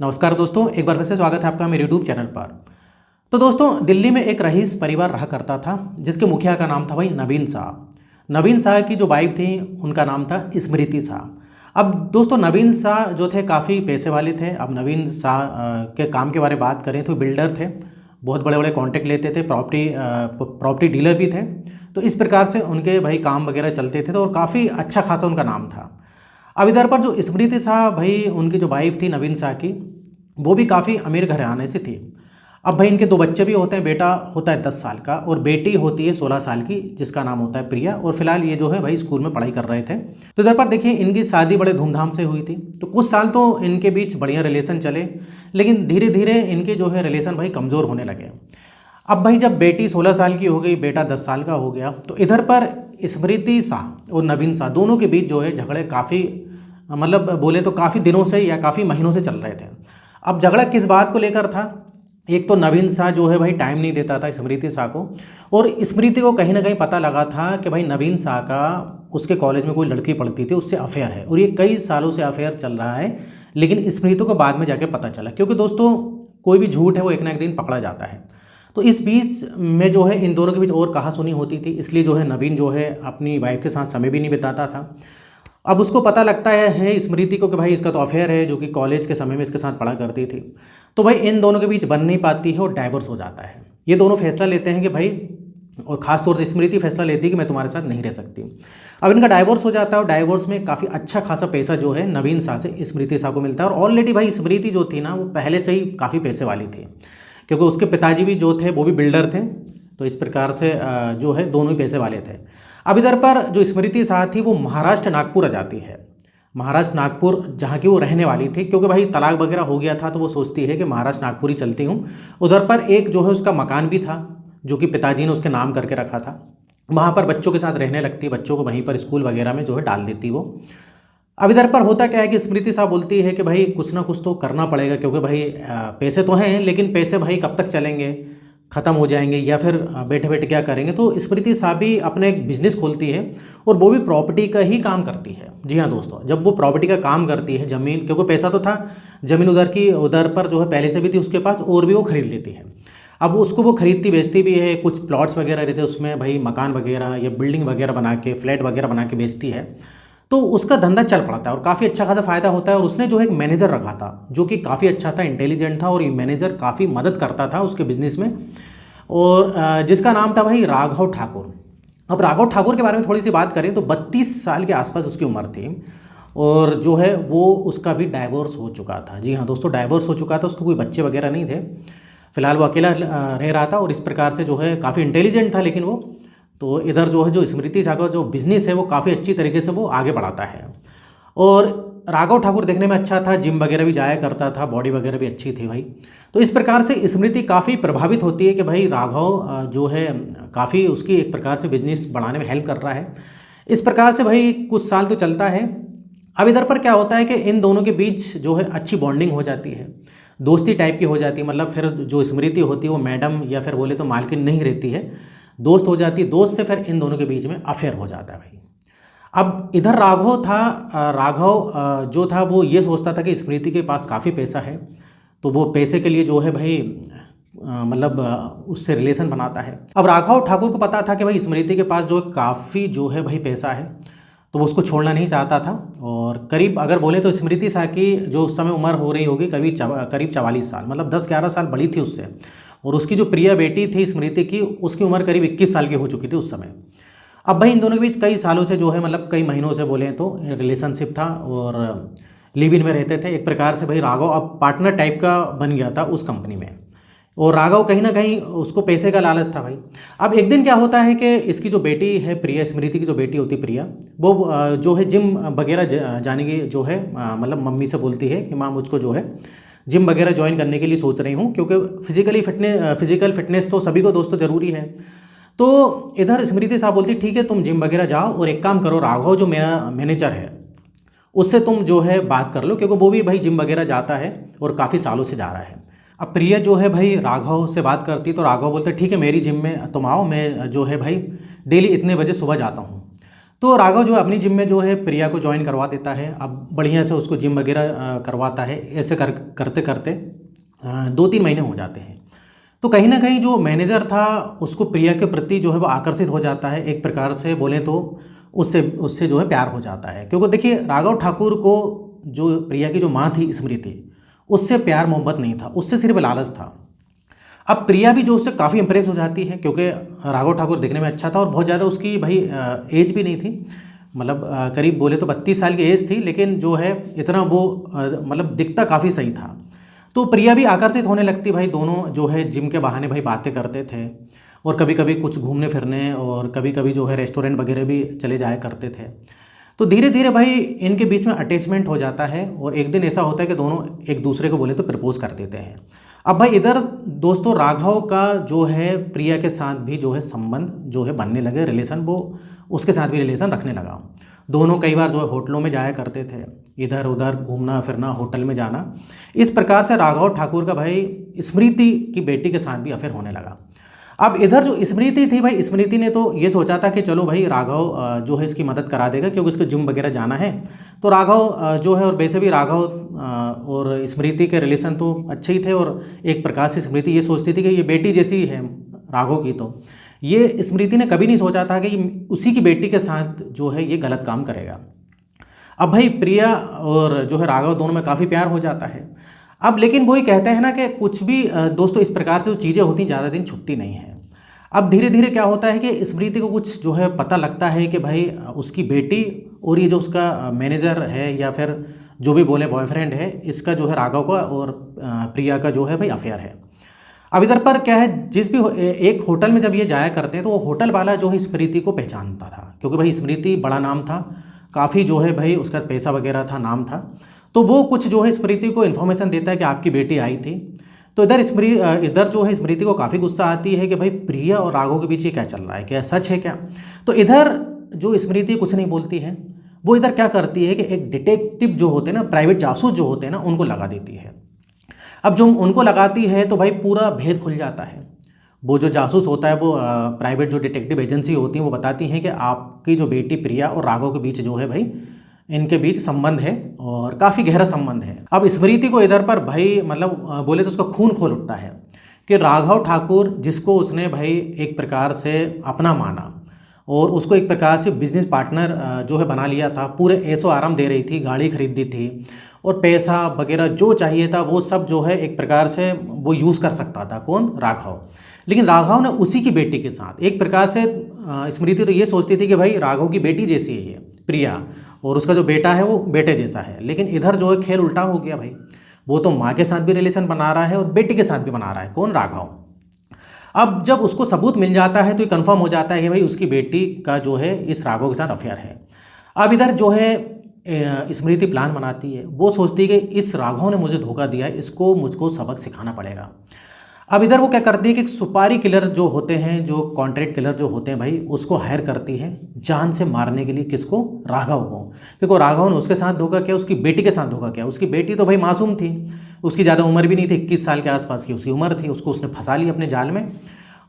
नमस्कार दोस्तों, एक बार फिर से स्वागत है आपका मेरे यूट्यूब चैनल पर। तो दोस्तों, दिल्ली में एक रईस परिवार रहा करता था जिसके मुखिया का नाम था भाई नवीन साहब। नवीन शाह की जो वाइफ थी उनका नाम था स्मृति शाह। अब दोस्तों, नवीन शाह जो थे काफ़ी पैसे वाले थे। अब नवीन शाह के काम के बारे में बात करें तो बिल्डर थे, बहुत बड़े बड़े कॉन्ट्रैक्ट लेते थे, प्रॉपर्टी डीलर भी थे। तो इस प्रकार से उनके भाई काम वगैरह चलते थे, तो और काफ़ी अच्छा खासा उनका नाम था। अब इधर पर जो स्मृति शाह भाई, उनकी जो वाइफ थी नवीन शाह की, वो भी काफ़ी अमीर घराने से थी। अब भाई इनके दो बच्चे भी होते हैं, बेटा होता है 10 साल का और बेटी होती है 16 साल की, जिसका नाम होता है प्रिया। और फिलहाल ये जो है भाई स्कूल में पढ़ाई कर रहे थे। तो इधर पर देखिए, इनकी शादी बड़े धूमधाम से हुई थी। तो कुछ साल तो इनके बीच बढ़िया रिलेशन चले, लेकिन धीरे धीरे इनके जो है रिलेशन भाई कमज़ोर होने लगे। अब भाई जब बेटी 16 साल की हो गई, बेटा 10 साल का हो गया, तो इधर पर स्मृति शाह और नवीन शाह दोनों के बीच जो है झगड़े काफ़ी, मतलब बोले तो काफ़ी दिनों से या काफ़ी महीनों से चल रहे थे। अब झगड़ा किस बात को लेकर था? एक तो नवीन शाह जो है भाई टाइम नहीं देता था स्मृति शाह को, और स्मृति को कहीं ना कहीं पता लगा था कि भाई नवीन शाह का उसके कॉलेज में कोई लड़की पढ़ती थी, उससे अफेयर है, और ये कई सालों से अफेयर चल रहा है। लेकिन स्मृति को बाद में जाके पता चला, क्योंकि दोस्तों कोई भी झूठ है वो एक ना एक दिन पकड़ा जाता है। तो इस बीच में जो है इन दोनों के बीच और कहासुनी होती थी, इसलिए जो है नवीन जो है अपनी वाइफ के साथ समय भी नहीं बिताता था। अब उसको पता लगता है स्मृति को कि भाई इसका तो अफेयर है, जो कि कॉलेज के समय में इसके साथ पढ़ा करती थी। तो भाई इन दोनों के बीच बन नहीं पाती है और डाइवोर्स हो जाता है। ये दोनों फैसला लेते हैं कि भाई, और ख़ास तौर से स्मृति फैसला लेती है कि मैं तुम्हारे साथ नहीं रह सकती। अब इनका डाइवोर्स हो जाता है, और डाइवोर्स में काफ़ी अच्छा खासा पैसा जो है नवीन शाह से स्मृति शाह को मिलता है। और ऑलरेडी भाई स्मृति जो थी ना, वो पहले से ही काफ़ी पैसे वाली थी, क्योंकि उसके पिताजी भी जो थे वो भी बिल्डर थे। तो इस प्रकार से जो है दोनों ही पैसे वाले थे। अब इधर पर जो स्मृति शाह थी वो महाराष्ट्र नागपुर आ जाती है। महाराष्ट्र नागपुर जहाँ की वो रहने वाली थी, क्योंकि भाई तलाक वगैरह हो गया था, तो वो सोचती है कि महाराष्ट्र नागपुर ही चलती हूँ। उधर पर एक जो है उसका मकान भी था, जो कि पिताजी ने उसके नाम करके रखा था। वहाँ पर बच्चों के साथ रहने लगती, बच्चों को वहीं पर स्कूल वगैरह में जो है डाल देती वो। अब इधर पर होता क्या है कि स्मृति साहब बोलती है कि भाई कुछ ना कुछ तो करना पड़ेगा, क्योंकि भाई पैसे तो हैं, लेकिन पैसे भाई कब तक चलेंगे, ख़त्म हो जाएंगे, या फिर बैठे बैठे क्या करेंगे। तो स्मृति साहब भी अपने एक बिजनेस खोलती है, और वो भी प्रॉपर्टी का ही काम करती है। जी हाँ दोस्तों, जब वो प्रॉपर्टी का काम करती है, ज़मीन, क्योंकि पैसा तो था, ज़मीन उधर पर जो है पहले से भी थी उसके पास, और भी वो खरीद लेती है। अब उसको वो खरीदती बेचती भी है, कुछ प्लॉट्स वगैरह रहते हैं उसमें भाई, मकान वगैरह या बिल्डिंग वगैरह बना के, फ्लैट वगैरह बना के बेचती है। तो उसका धंधा चल पड़ता है और काफ़ी अच्छा खासा फ़ायदा होता है। और उसने जो एक मैनेजर रखा था, जो कि काफ़ी अच्छा था, इंटेलिजेंट था, और ये मैनेजर काफ़ी मदद करता था उसके बिजनेस में, और जिसका नाम था भाई राघव ठाकुर। अब राघव ठाकुर के बारे में थोड़ी सी बात करें तो 32 साल के आसपास उसकी उम्र थी, और जो है वो उसका भी डाइवोर्स हो चुका था। जी हाँ दोस्तों, डाइवोर्स हो चुका था, उसको कोई बच्चे वगैरह नहीं थे। फिलहाल वो अकेला रह रहा था, और इस प्रकार से जो है काफ़ी इंटेलिजेंट था। लेकिन वो तो इधर जो है, जो स्मृति शाह का जो बिज़नेस है वो काफ़ी अच्छी तरीके से वो आगे बढ़ाता है। और राघव ठाकुर देखने में अच्छा था, जिम वगैरह भी जाया करता था, बॉडी वगैरह भी अच्छी थी भाई। तो इस प्रकार से स्मृति काफ़ी प्रभावित होती है कि भाई राघव जो है काफ़ी उसकी एक प्रकार से बिजनेस बढ़ाने में हेल्प कर रहा है। इस प्रकार से भाई कुछ साल तो चलता है। अब इधर पर क्या होता है कि इन दोनों के बीच जो है अच्छी बॉन्डिंग हो जाती है, दोस्ती टाइप की हो जाती है। मतलब फिर जो स्मृति होती है वो मैडम या फिर बोले तो मालकिन नहीं रहती है, दोस्त हो जाती है। दोस्त से फिर इन दोनों के बीच में अफेयर हो जाता है भाई। अब इधर राघव था, राघव जो था वो ये सोचता था कि स्मृति के पास काफ़ी पैसा है, तो वो पैसे के लिए जो है भाई मतलब उससे रिलेशन बनाता है। अब राघव ठाकुर को पता था कि भाई स्मृति के पास जो काफ़ी जो है भाई पैसा है, तो वो उसको छोड़ना नहीं चाहता था। और करीब अगर बोले तो स्मृति शाह की जो उस समय उम्र हो रही होगी करीब 44 साल, मतलब 10-11 साल बड़ी थी उससे। और उसकी जो प्रिया बेटी थी स्मृति की, उसकी उम्र करीब 21 साल की हो चुकी थी उस समय। अब भाई इन दोनों के बीच कई सालों से जो है, मतलब कई महीनों से बोले तो रिलेशनशिप था, और लिव इन में रहते थे एक प्रकार से। भाई राघव अब पार्टनर टाइप का बन गया था उस कंपनी में, और राघव कहीं ना कहीं उसको पैसे का लालच था भाई। अब एक दिन क्या होता है कि इसकी जो बेटी है प्रिया, स्मृति की जो बेटी होती प्रिया, वो जो है जिम वगैरह जाने की जो है, मतलब मम्मी से बोलती है कि माँ मुझको जो है जिम वगैरह ज्वाइन करने के लिए सोच रही हूँ, क्योंकि फिजिकल फिटनेस तो सभी को दोस्तों ज़रूरी है। तो इधर स्मृति साहब बोलती ठीक है, तुम जिम वगैरह जाओ, और एक काम करो, राघव जो मेरा मैनेजर है उससे तुम जो है बात कर लो, क्योंकि वो भी भाई जिम वगैरह जाता है और काफ़ी सालों से जा रहा है। अब प्रिया जो है भाई राघव से बात करती, तो राघव बोलते ठीक है, मेरी जिम में तुम आओ, मैं जो है भाई डेली इतने बजे सुबह जाता हूँ। तो राघव जो है अपनी जिम में जो है प्रिया को ज्वाइन करवा देता है। अब बढ़िया से उसको जिम वगैरह करवाता है। ऐसे करते करते 2-3 महीने हो जाते हैं। तो कहीं ना कहीं जो मैनेजर था उसको प्रिया के प्रति जो है वो आकर्षित हो जाता है। एक प्रकार से बोले तो उससे उससे जो है प्यार हो जाता है, क्योंकि देखिए राघव ठाकुर को जो प्रिया की जो माँ थी स्मृति, उससे प्यार मोहब्बत नहीं था, उससे सिर्फ लालच था। अब प्रिया भी जो उससे काफ़ी इंप्रेस हो जाती है, क्योंकि राघव ठाकुर दिखने में अच्छा था और बहुत ज़्यादा उसकी भाई एज भी नहीं थी। मतलब करीब बोले तो 32 साल की एज थी, लेकिन जो है इतना वो मतलब दिखता काफ़ी सही था। तो प्रिया भी आकर्षित होने लगती। भाई दोनों जो है जिम के बहाने भाई बातें करते थे और कभी कभी कुछ घूमने फिरने और कभी कभी जो है रेस्टोरेंट वगैरह भी चले जाया करते थे। तो धीरे धीरे भाई इनके बीच में अटैचमेंट हो जाता है और एक दिन ऐसा होता है कि दोनों एक दूसरे को बोले तो प्रपोज कर देते हैं। अब भाई इधर दोस्तों राघव का जो है प्रिया के साथ भी जो है संबंध जो है बनने लगे, रिलेशन, वो उसके साथ भी रिलेशन रखने लगा। दोनों कई बार जो है होटलों में जाया करते थे, इधर उधर घूमना फिरना, होटल में जाना। इस प्रकार से राघव ठाकुर का भाई स्मृति की बेटी के साथ भी अफेयर होने लगा। अब इधर जो स्मृति थी भाई, स्मृति ने तो ये सोचा था कि चलो भाई राघव जो है इसकी मदद करा देगा, क्योंकि उसको जिम वगैरह जाना है। तो राघव जो है, और वैसे भी राघव और स्मृति के रिलेशन तो अच्छे ही थे और एक प्रकार से स्मृति ये सोचती थी कि ये बेटी जैसी है राघव की। तो ये स्मृति ने कभी नहीं सोचा था कि उसी की बेटी के साथ जो है ये गलत काम करेगा। अब भाई प्रिया और जो है राघव दोनों में काफ़ी प्यार हो जाता है। अब लेकिन वही कहते हैं ना कि कुछ भी दोस्तों इस प्रकार से जो चीज़ें होती ज़्यादा दिन छुपती नहीं हैं। अब धीरे धीरे क्या होता है कि स्मृति को कुछ जो है पता लगता है कि भाई उसकी बेटी और ये जो उसका मैनेजर है या फिर जो भी बोले बॉयफ्रेंड है, इसका जो है राघव का और प्रिया का जो है भाई अफेयर है। अब इधर पर क्या है, जिस भी एक होटल में जब ये जाया करते हैं तो वो होटल वाला जो है स्मृति को पहचानता था, क्योंकि भाई स्मृति बड़ा नाम था, काफ़ी जो है भाई उसका पैसा वगैरह था, नाम था। तो वो कुछ जो है स्मृति को इन्फॉर्मेशन देता है कि आपकी बेटी आई थी। तो इधर जो है स्मृति को काफ़ी गुस्सा आती है कि भाई प्रिया और राघव के बीच ये क्या चल रहा है, क्या सच है क्या। तो इधर जो स्मृति कुछ नहीं बोलती है, वो इधर क्या करती है कि एक डिटेक्टिव जो होते हैं ना, प्राइवेट जासूस जो होते हैं ना, उनको लगा देती है। अब जो उनको लगाती है तो भाई पूरा भेद खुल जाता है। वो जो जासूस होता है, वो प्राइवेट जो डिटेक्टिव एजेंसी होती है, वो बताती हैं कि आपकी जो बेटी प्रिया और राघव के बीच जो है भाई इनके बीच संबंध है और काफ़ी गहरा संबंध है। अब स्मृति को इधर पर भाई मतलब बोले तो उसका खून खोल उठता है कि राघव ठाकुर जिसको उसने भाई एक प्रकार से अपना माना और उसको एक प्रकार से बिजनेस पार्टनर जो है बना लिया था, पूरे ऐशो आराम दे रही थी, गाड़ी खरीद दी थी और पैसा वगैरह जो चाहिए था वो सब जो है एक प्रकार से वो यूज़ कर सकता था, कौन, राघव। लेकिन राघव ने उसी की बेटी के साथ एक प्रकार से स्मृति तो ये सोचती थी कि भाई राघव की बेटी जैसी है ये प्रिया और उसका जो बेटा है वो बेटे जैसा है। लेकिन इधर जो है खेल उल्टा हो गया भाई, वो तो माँ के साथ भी रिलेशन बना रहा है और बेटी के साथ भी बना रहा है, कौन, राघव। अब जब उसको सबूत मिल जाता है तो ये कन्फर्म हो जाता है कि भाई उसकी बेटी का जो है इस राघव के साथ अफेयर है। अब इधर जो है स्मृति प्लान बनाती है, वो सोचती है कि इस राघव ने मुझे धोखा दिया है, इसको मुझको सबक सिखाना पड़ेगा। अब इधर वो क्या करती है कि सुपारी किलर जो होते हैं, जो कॉन्ट्रैक्ट किलर जो होते हैं भाई, उसको हायर करती है जान से मारने के लिए, किसको, राघव को। क्योंकि राघव ने उसके साथ धोखा किया, उसकी बेटी के साथ धोखा किया। उसकी बेटी तो भाई मासूम थी, उसकी ज़्यादा उम्र भी नहीं थी, 21 साल के आसपास की उसकी उम्र थी। उसको उसने फंसा लिया अपने जाल में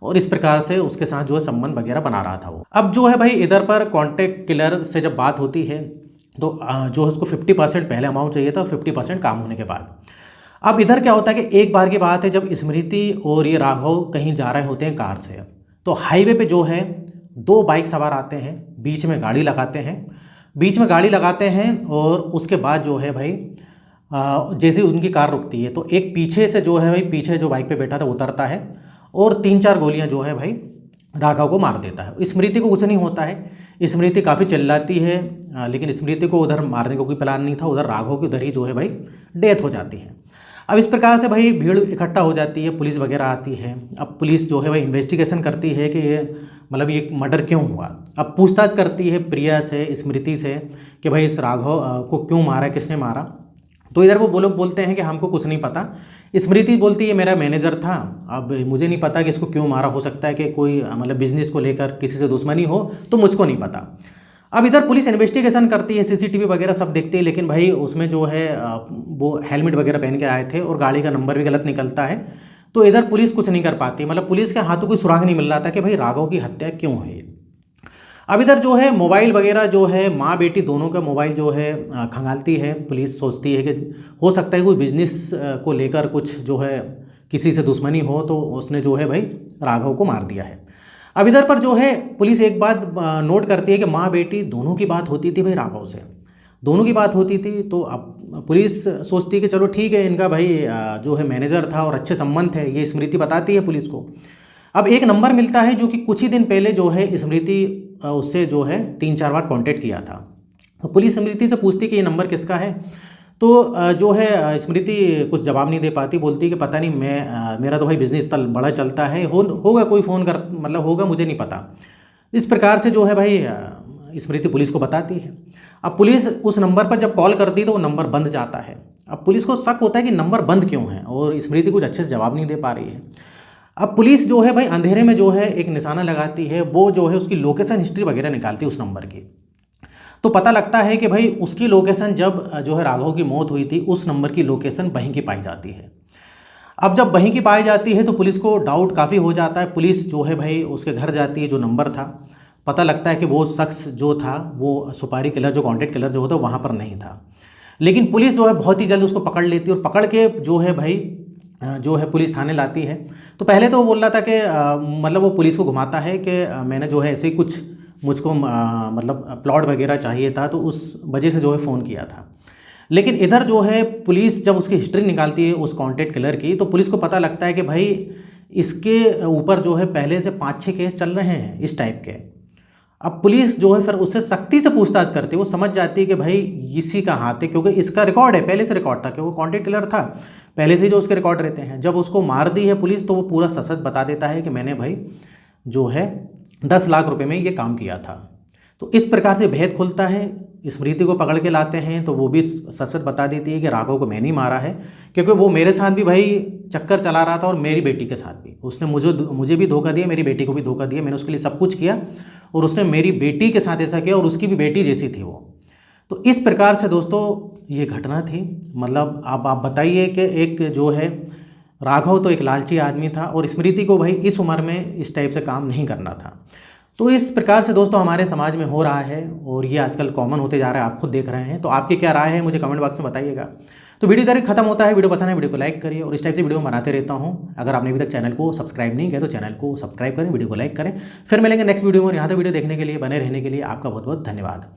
और इस प्रकार से उसके साथ जो है संबंध वगैरह बना रहा था वो। अब जो है भाई इधर पर कॉन्ट्रैक्ट किलर से जब बात होती है तो जो है उसको 50% पहले अमाउंट चाहिए था, 50% काम होने के बाद। अब इधर क्या होता है कि एक बार की बात है जब स्मृति और ये राघव कहीं जा रहे होते हैं कार से, तो हाईवे पे जो है 2 बाइक सवार आते हैं, बीच में गाड़ी लगाते हैं और उसके बाद जो है भाई जैसे उनकी कार रुकती है तो एक पीछे से जो है भाई, पीछे जो बाइक पे बैठा था उतरता है और 3-4 गोलियां जो है भाई राघव को मार देता है। स्मृति को कुछ नहीं होता है, स्मृति काफ़ी चिल्लाती है, लेकिन स्मृति को उधर मारने का कोई प्लान नहीं था, उधर राघव की उधर ही जो है भाई डेथ हो जाती है। अब इस प्रकार से भाई भीड़ इकट्ठा हो जाती है, पुलिस वगैरह आती है। अब पुलिस जो है भाई इन्वेस्टिगेशन करती है कि ये मतलब ये मर्डर क्यों हुआ। अब पूछताछ करती है प्रिया से, स्मृति से कि भाई इस राघव को क्यों मारा, किसने मारा। तो इधर वो लोग बोलते हैं कि हमको कुछ नहीं पता। स्मृति बोलती है मेरा मैनेजर था, अब मुझे नहीं पता कि इसको क्यों मारा, हो सकता है कि कोई मतलब बिजनेस को लेकर किसी से दुश्मनी हो, तो मुझको नहीं पता। अब इधर पुलिस इन्वेस्टिगेशन करती है, सीसीटीवी वगैरह सब देखती है, लेकिन भाई उसमें जो है वो हेलमेट वगैरह पहन के आए थे और गाड़ी का नंबर भी गलत निकलता है। तो इधर पुलिस कुछ नहीं कर पाती, मतलब पुलिस के हाथों कोई सुराग नहीं मिल रहा था कि भाई राघव की हत्या क्यों हुई। अब इधर जो है मोबाइल वगैरह जो है माँ बेटी दोनों का मोबाइल जो है खंगालती है। पुलिस सोचती है कि हो सकता है कोई बिजनेस को लेकर कुछ जो है किसी से दुश्मनी हो, तो उसने जो है भाई राघव को मार दिया है। अब इधर पर जो है पुलिस एक बात नोट करती है कि माँ बेटी दोनों की बात होती थी भाई राघव से, दोनों की बात होती थी। तो अब पुलिस सोचती है कि चलो ठीक है, इनका भाई जो है मैनेजर था और अच्छे संबंध है, ये स्मृति बताती है पुलिस को। अब एक नंबर मिलता है जो कि कुछ ही दिन पहले जो है स्मृति उससे जो है 3-4 बार कांटेक्ट किया था। तो पुलिस स्मृति से पूछती कि ये नंबर किसका है। तो जो है स्मृति कुछ जवाब नहीं दे पाती, बोलती कि पता नहीं, मेरा तो भाई बिजनेस इतना बड़ा चलता है, होगा कोई फ़ोन कर, मतलब होगा, मुझे नहीं पता। इस प्रकार से जो है भाई स्मृति पुलिस को बताती है। अब पुलिस उस नंबर पर जब कॉल करती है तो वो नंबर बंद जाता है। अब पुलिस को शक होता है कि नंबर बंद क्यों है, और स्मृति कुछ अच्छे से जवाब नहीं दे पा रही है। अब पुलिस जो है भाई अंधेरे में जो है एक निशाना लगाती है, वो जो है उसकी लोकेशन हिस्ट्री वगैरह निकालती है उस नंबर की। तो पता लगता है कि भाई उसकी लोकेशन जब जो है राघव की मौत हुई थी उस नंबर की लोकेशन वहीं की पाई जाती है। अब जब वहीं की पाई जाती है तो पुलिस को डाउट काफ़ी हो जाता है। पुलिस जो है भाई उसके घर जाती है, जो नंबर था, पता लगता है कि वो शख्स जो था वो सुपारी किलर, जो कॉन्टेक्ट किलर जो होता है वहाँ पर नहीं था। लेकिन पुलिस जो है बहुत ही जल्द उसको पकड़ लेती है, और पकड़ के जो है भाई जो है पुलिस थाने लाती है। तो पहले तो वो बोल रहा था कि मतलब वो पुलिस को घुमाता है कि मैंने जो है ऐसे ही कुछ मुझको मतलब प्लॉट वगैरह चाहिए था, तो उस वजह से जो है फ़ोन किया था। लेकिन इधर जो है पुलिस जब उसकी हिस्ट्री निकालती है उस कॉन्टेक्ट किलर की, तो पुलिस को पता लगता है कि भाई इसके ऊपर जो है पहले से 5-6 केस चल रहे हैं इस टाइप के। अब पुलिस जो है फिर उससे सख्ती से पूछताछ करती है। वो समझ जाती है कि भाई इसी का हाथ है, क्योंकि इसका रिकॉर्ड है, पहले से रिकॉर्ड था, क्योंकि कॉन्टेक्ट किलर था, पहले से जो उसके रिकॉर्ड रहते हैं। जब उसको मार दी है पुलिस, तो वो पूरा सच बता देता है कि मैंने भाई जो है 10 लाख रुपए में ये काम किया था। तो इस प्रकार से भेद खुलता है। स्मृति को पकड़ के लाते हैं तो वो भी सच बता देती है कि राघव को मैंने ही मारा है, क्योंकि वो मेरे साथ भी भाई चक्कर चला रहा था, और मेरी बेटी के साथ भी उसने मुझे भी धोखा दिया, मेरी बेटी को भी धोखा दिया। मैंने उसके लिए सब कुछ किया, और उसने मेरी बेटी के साथ ऐसा किया, और उसकी भी बेटी जैसी थी वो। तो इस प्रकार से दोस्तों ये घटना थी। मतलब अब आप बताइए कि एक जो है राघव तो एक लालची आदमी था, और स्मृति को भाई इस उम्र में इस टाइप से काम नहीं करना था। तो इस प्रकार से दोस्तों हमारे समाज में हो रहा है, और ये आजकल कॉमन होते जा रहा है, आप खुद देख रहे हैं। तो आपकी क्या राय है मुझे कमेंट बॉक्स में बताइएगा। तो वीडियो इधर खत्म होता है। वीडियो पसंद है वीडियो को लाइक करिए, और इस टाइप से वीडियो बनाते रहता हूँ। अगर आपने अभी तक चैनल को सब्सक्राइब नहीं किया तो चैनल को सब्सक्राइब करें, वीडियो को लाइक करें। फिर मिलेंगे नेक्स्ट वीडियो में, और यहाँ तक वीडियो देखने के लिए, बने रहने के लिए आपका बहुत बहुत धन्यवाद।